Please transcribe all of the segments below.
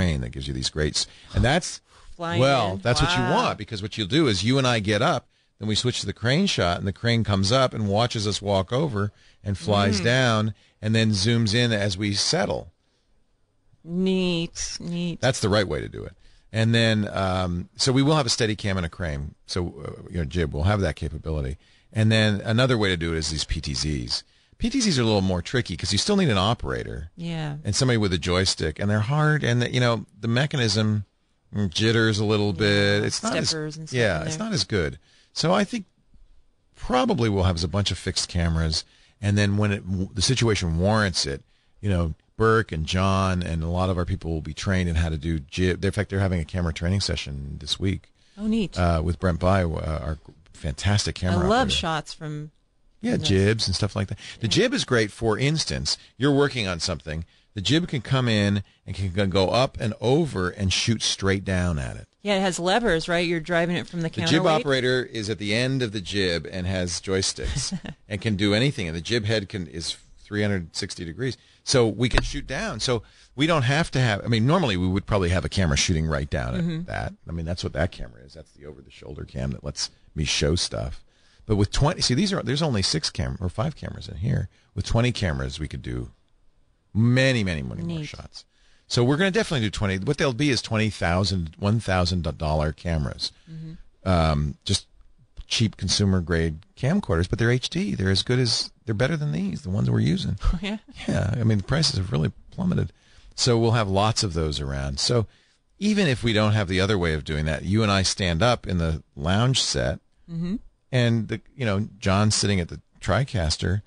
crane that gives you these great, and that's Flying well, in. that's what you want, because what you'll do is you and I get up, then we switch to the crane shot, and the crane comes up and watches us walk over and flies down, and then zooms in as we settle. Neat. That's the right way to do it. And then, so we will have a steady cam and a crane. So, jib will have that capability. And then another way to do it is these PTZs. PTZs are a little more tricky because you still need an operator. Yeah. And somebody with a joystick, and they're hard. And the mechanism jitters a little bit. It's not steppers and stuff. Yeah, it's not as good. So I think probably we'll have a bunch of fixed cameras, and then when the situation warrants it, Burke and John and a lot of our people will be trained in how to do jib. In fact, they're having a camera training session this week. Oh, neat. With Brent By, our fantastic camera operator. I love shots from... Yeah, jibs and stuff like that. The jib is great. For instance, you're working on something. The jib can come in and can go up and over and shoot straight down at it. Yeah, it has levers, right? You're driving it from the counterweight. The jib operator is at the end of the jib and has joysticks and can do anything. And the jib head is 360 degrees. So we can shoot down. So we don't have to have... normally we would probably have a camera shooting right down at that. That's what that camera is. That's the over-the-shoulder cam that lets me show stuff. But with 20... See, there's only 5 cameras in here. With 20 cameras, we could do many more shots. So we're going to definitely do 20. What they'll be is $1,000 cameras. Just cheap consumer-grade camcorders, but they're HD. They're as good as... They're better than these, the ones we're using. Oh, yeah? Yeah, the prices have really plummeted. So we'll have lots of those around. So even if we don't have the other way of doing that, you and I stand up in the lounge set, and John's sitting at the TriCaster.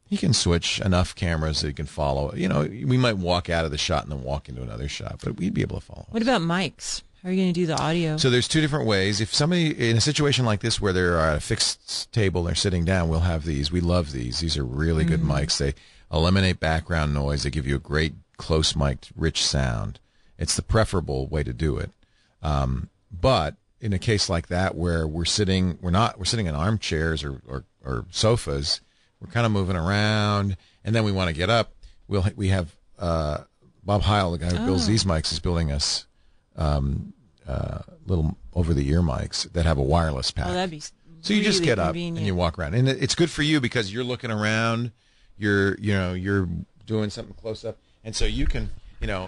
He can switch enough cameras that he can follow. We might walk out of the shot and then walk into another shot, but we'd be able to follow. What about mics? How are you going to do the audio? So there's 2 different ways. If somebody in a situation like this where they're at a fixed table, they're sitting down, we'll have these. We love these. These are really good mics. They eliminate background noise. They give you a great close mic, rich sound. It's the preferable way to do it. But in a case like that where we're sitting in armchairs or sofas, we're kind of moving around, and then we want to get up. We have Bob Heil, the guy who builds these mics, is building us little over-the-ear mics that have a wireless pack. Oh, that'd be so you just get up convenient. and you walk around, and it's good for you because you're looking around. You're doing something close up, and so you can.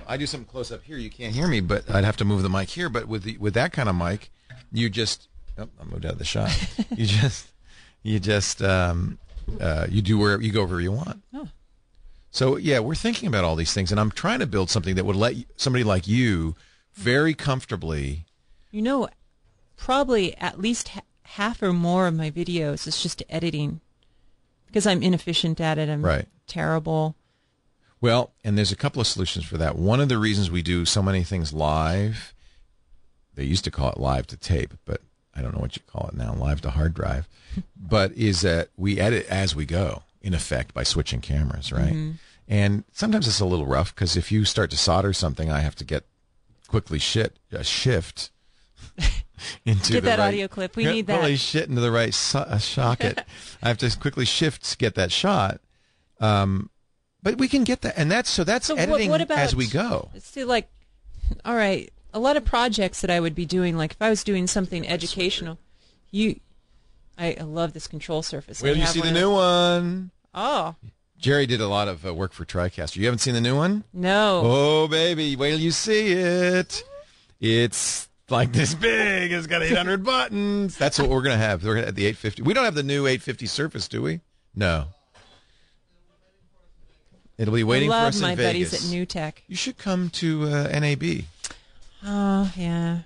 I do something close up here. You can't hear me, but I'd have to move the mic here. But with that kind of mic, you just. Oh, I moved out of the shot. you do you go wherever you want. Oh. So yeah, we're thinking about all these things, and I'm trying to build something that would let somebody like you very comfortably. Probably at least half or more of my videos is just editing, because I'm inefficient at it. I'm terrible. Well, and there's a couple of solutions for that. One of the reasons we do so many things live, they used to call it live to tape, but I don't know what you call it now, live to hard drive, but is that we edit as we go, in effect, by switching cameras, right? And sometimes it's a little rough, because if you start to solder something, I have to quickly shift into get that audio clip. We need that. Really shit into the right socket. I have to quickly shift to get that shot. But we can get that, and that's editing what about, as we go. See, all right, a lot of projects that I would be doing, like if I was doing something educational, I love this control surface. Wait till you see the new one. Oh. Jeri did a lot of work for TriCaster. You haven't seen the new one? No. Oh, baby, wait till you see it. It's like this big. It's got 800 buttons. That's what we're going to have. We're going to have the 850. We don't have the new 850 Surface, do we? No. It'll be waiting for us in Vegas. I love my buddies at New Tech. You should come to NAB. Oh, yeah.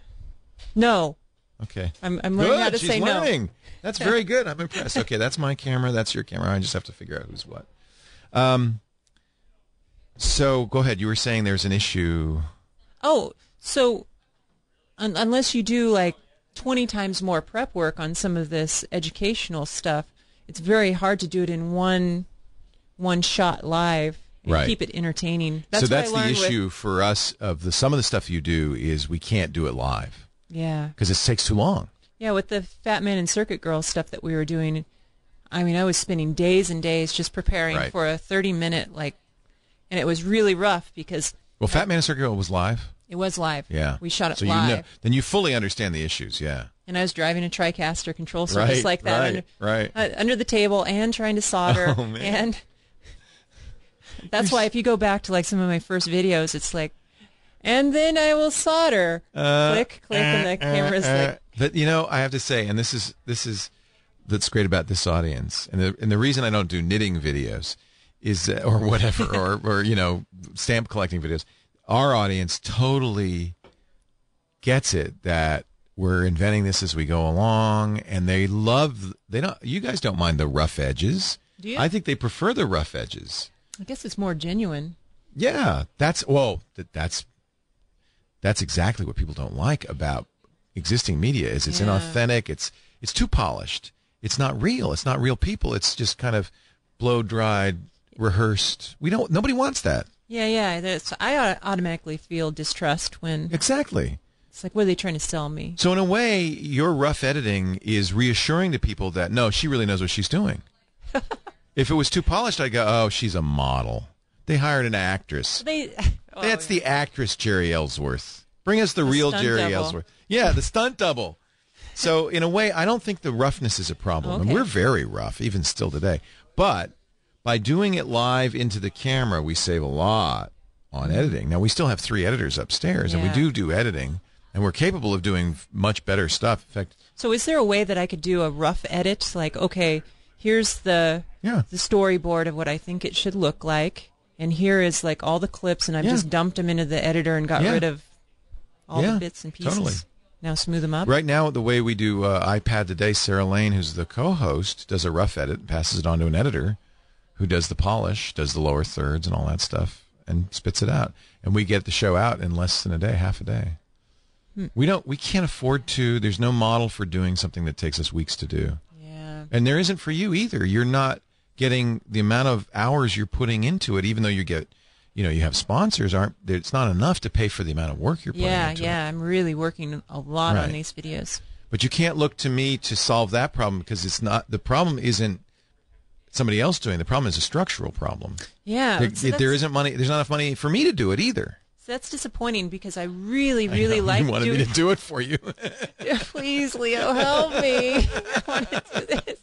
No. Okay. I'm learning how to She's say learning. no. That's very good. I'm impressed. Okay, that's my camera. That's your camera. I just have to figure out who's what. So go ahead. You were saying there's an issue. Oh, so unless you do 20 times more prep work on some of this educational stuff, it's very hard to do it in one shot live and keep it entertaining. That's the issue for us of some of the stuff you do is we can't do it live. Yeah. Because it takes too long. Yeah, with the Fat Man and Circuit Girl stuff that we were doing, I was spending days and days just preparing for a 30-minute, and it was really rough because... Well, Fat Man and Circuit Girl was live? It was live. Yeah. We shot it so live. You know, then you fully understand the issues, yeah. And I was driving a TriCaster control surface like that under the table and trying to solder. Oh, man. And that's why if you go back to like some of my first videos, it's like, and then I will solder. Click, click, and the camera's like. But you know, I have to say, and this is that's great about this audience, and the reason I don't do knitting videos is or whatever, or you know, stamp collecting videos. Our audience totally gets it that we're inventing this as we go along, and they love. You guys don't mind the rough edges. Do you? I think they prefer the rough edges. I guess it's more genuine. Yeah, that's exactly what people don't like about existing media. Is it's inauthentic. It's too polished. It's not real. It's not real people. It's just kind of blow dried, rehearsed. Nobody wants that. Yeah. I automatically feel distrust when exactly. It's like, what are they trying to sell me? So in a way, your rough editing is reassuring to people that no, she really knows what she's doing. If it was too polished, I'd go, oh, she's a model. They hired an actress. That's the actress Jeri Ellsworth. Bring us the real Jeri Ellsworth. Yeah, the stunt double. So in a way, I don't think the roughness is a problem. Okay. And we're very rough, even still today. But by doing it live into the camera, we save a lot on editing. Now, we still have 3 editors upstairs, and we do editing, and we're capable of doing much better stuff. In fact, so is there a way that I could do a rough edit? Like, okay, here's the storyboard of what I think it should look like, and here is like all the clips, and I've just dumped them into the editor and got rid of all the bits and pieces. Totally. Now smooth them up. Right now, the way we do iPad Today, Sarah Lane, who's the co-host, does a rough edit, passes it on to an editor who does the polish, does the lower thirds and all that stuff, and spits it out. And we get the show out in less than a day, half a day. We can't afford to. There's no model for doing something that takes us weeks to do. Yeah. And there isn't for you either. You're not getting the amount of hours you're putting into it, even though you get, you have sponsors. It's not enough to pay for the amount of work you're putting into it. Yeah. I'm really working a lot on these videos. But you can't look to me to solve that problem because the problem isn't somebody else doing it. The problem is a structural problem. Yeah. There isn't money. There's not enough money for me to do it either. So that's disappointing because I really like you wanted me to do it for you. Please, Leo, help me. I want to do this.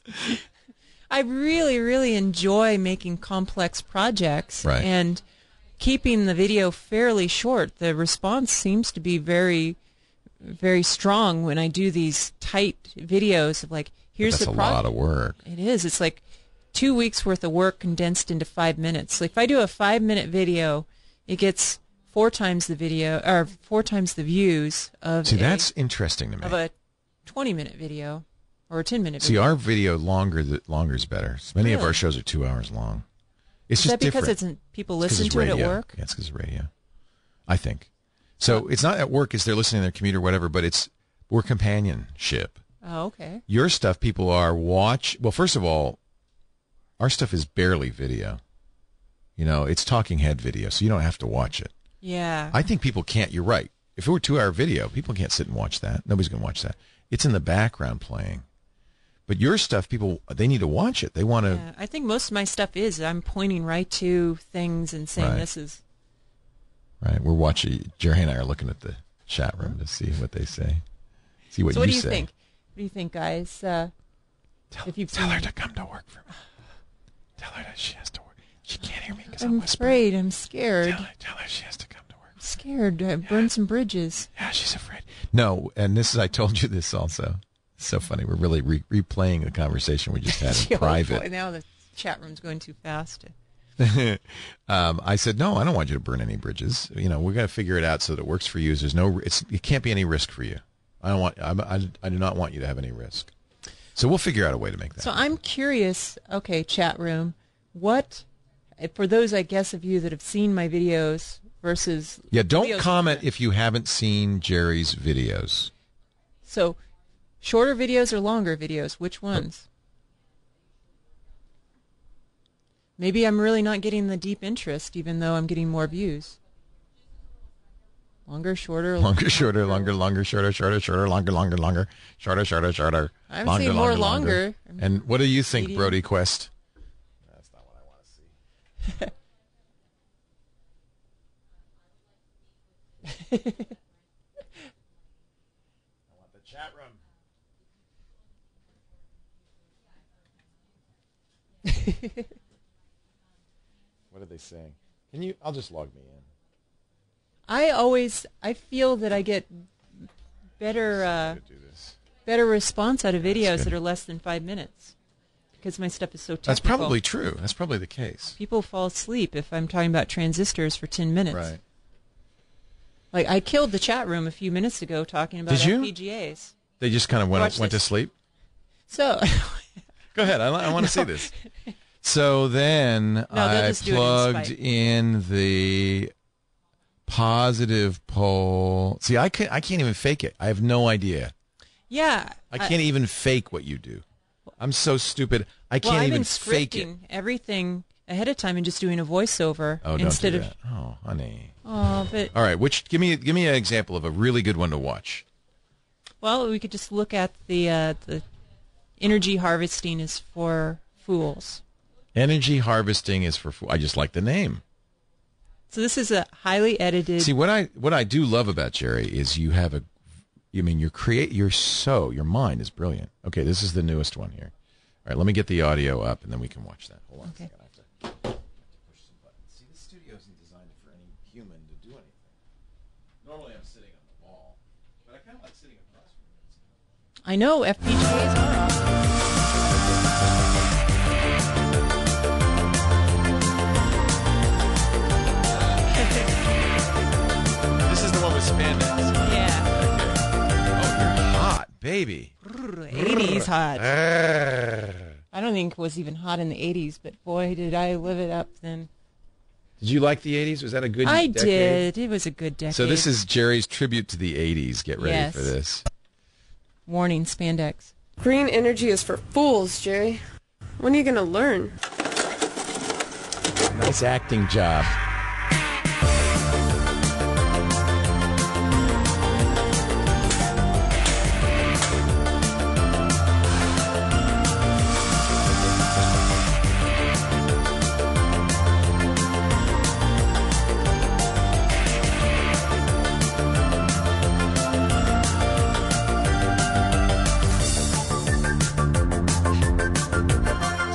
I really, really enjoy making complex projects and keeping the video fairly short. The response seems to be very, very strong when I do these tight videos of like, here's the project. That's a lot of work. It is. It's like 2 weeks worth of work condensed into 5 minutes. Like if I do a 5-minute video, it gets 4 times the video or 4 times the views of. See, that's interesting to me. Of a 20-minute video or a 10-minute video. See, our video longer is better. Many of our shows are 2 hours long. It's just different. Is that because people listen to it at work? Yeah, it's because it's radio. I think. So it's not at work as they're listening in their commute or whatever, but we're companionship. Oh, okay. Your stuff, people are well, first of all, our stuff is barely video. It's talking head video, so you don't have to watch it. Yeah. I think people can't. You're right. If it were 2-hour video, people can't sit and watch that. Nobody's going to watch that. It's in the background playing. But your stuff, people, they need to watch it. They want to. Yeah, I think most of my stuff I'm pointing right to things and saying this is. Right. We're watching. Jerry and I are looking at the chat room to see what they say. See what you say. What do you think? What do you think, guys? Tell her to come to work for me. Tell her that she has to work. She can't hear me because I'm whispering. Afraid. I'm scared. Tell her she has to come to work. I'm scared. I burned some bridges. Yeah, she's afraid. No, and I told you this also. It's so funny. We're really replaying the conversation we just had in private. Boy, now the chat room's going too fast. I said, no, I don't want you to burn any bridges. We're going to figure it out so that it works for you. It can't be any risk for you. I do not want you to have any risk. So we'll figure out a way to make that. So I'm curious, okay, chat room, for those, I guess, of you that have seen my videos versus... Yeah, don't comment if you haven't seen Jeri's videos. So, shorter videos or longer videos? Which ones? Maybe I'm really not getting the deep interest, even though I'm getting more views. Longer, shorter. Longer, shorter, longer, shorter, shorter, longer, shorter. I'm seeing more longer. And what do you think, Brody Quest? That's not what I want to see. I want the chat room. What are they saying? Can you? I'll just log me in. I feel that I get better response out of videos that are less than 5 minutes because my stuff is so technical. That's probably true. That's probably the case. People fall asleep if I'm talking about transistors for 10 minutes. Right. Like I killed the chat room a few minutes ago talking about FPGAs. They just kind of went to sleep? So go ahead. I want to see this. So then I plugged in the positive pole. See, I can't even fake it. I have no idea. Yeah. I can't even fake what you do. I'm so stupid. I can't even fake it. I've been scripting everything ahead of time and just doing a voiceover instead don't do that. Oh, honey. Oh, but all right. Give me an example of a really good one to watch. Well, we could just look at the energy harvesting is for fools. Energy harvesting is for fools. I just like the name. So this is a highly edited. See, what I do love about Jeri is you have your mind is brilliant. Okay, this is the newest one here. All right, let me get the audio up and then we can watch that. Hold on a second. I have to push some buttons. See, this studio isn't designed for any human to do anything. Normally I'm sitting on the wall, but I kind of like sitting across from it. I know, FPGAs are This is the one with spandex. Yeah. Oh, you're hot, baby. 80s hot. I don't think it was even hot in the 80s, but boy, did I live it up then. Did you like the 80s? Was that a good I decade? did. It was a good decade. So this is Jeri's tribute to the 80s. Get ready for this. Warning, spandex. Green energy is for fools, Jeri. When are you going to learn? Nice acting job.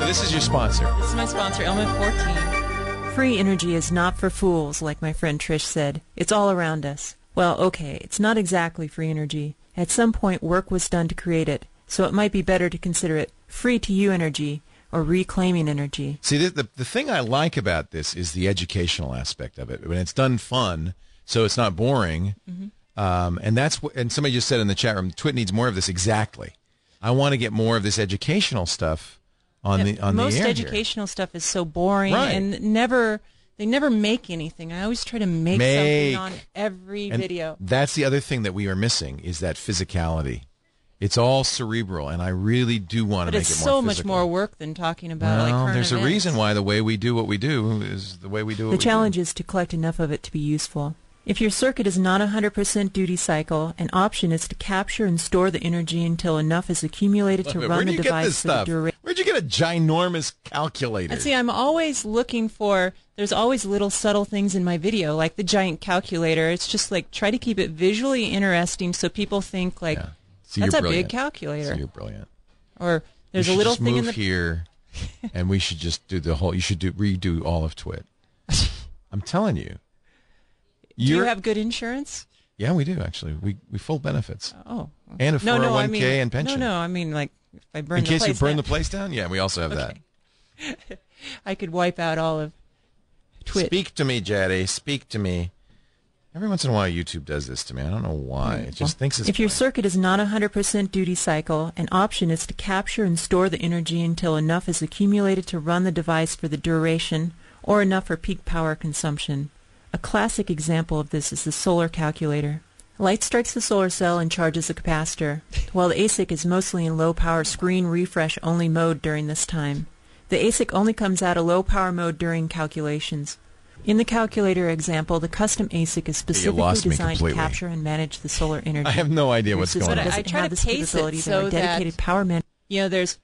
This is your sponsor. This is my sponsor, Element 14. Free energy is not for fools, like my friend Trish said. It's all around us. Well, okay, it's not exactly free energy. At some point, work was done to create it, so it might be better to consider it free-to-you energy or reclaiming energy. See, the thing I like about this is the educational aspect of it. When it's done fun, so it's not boring. Mm-hmm. And somebody just said in the chat room, Twit needs more of this. Exactly. I want to get more of this educational stuff. Most educational stuff is so boring and they never make anything. I always try to make something on every video. That's the other thing that we are missing is that physicality. It's all cerebral, and I really do want to make it more physical. But it's so much more work than talking about current there's events. a reason why the way we do what we do is the way we do what we do. The challenge is to collect enough of it to be useful. If your circuit is not 100% duty cycle, an option is to capture and store the energy until enough is accumulated to run the device for the duration. Where'd you get a ginormous calculator? See, I'm always looking for, there's always little subtle things in my video, like the giant calculator. It's just like, try to keep it visually interesting so people think like, that's a big calculator. So you're brilliant. Or there's a little thing in the... here, and we should just do the whole, redo all of Twit. I'm telling you. Do you have good insurance? Yeah, we do, actually. We full benefits. Oh. And a 401k and pension. No, I mean, like, if I burn the place down. In case you burn the place down? Yeah, we also have that. I could wipe out all of Twit. Speak to me, Jeri. Speak to me. Every once in a while, YouTube does this to me. I don't know why. It just thinks it's... If your circuit is not 100% duty cycle, an option is to capture and store the energy until enough is accumulated to run the device for the duration or enough for peak power consumption. A classic example of this is the solar calculator. Light strikes the solar cell and charges the capacitor, while the ASIC is mostly in low-power screen refresh-only mode during this time. The ASIC only comes out of low-power mode during calculations. In the calculator example, the custom ASIC is specifically designed to capture and manage the solar energy. I have no idea what's going on. I try to pace it so that, there's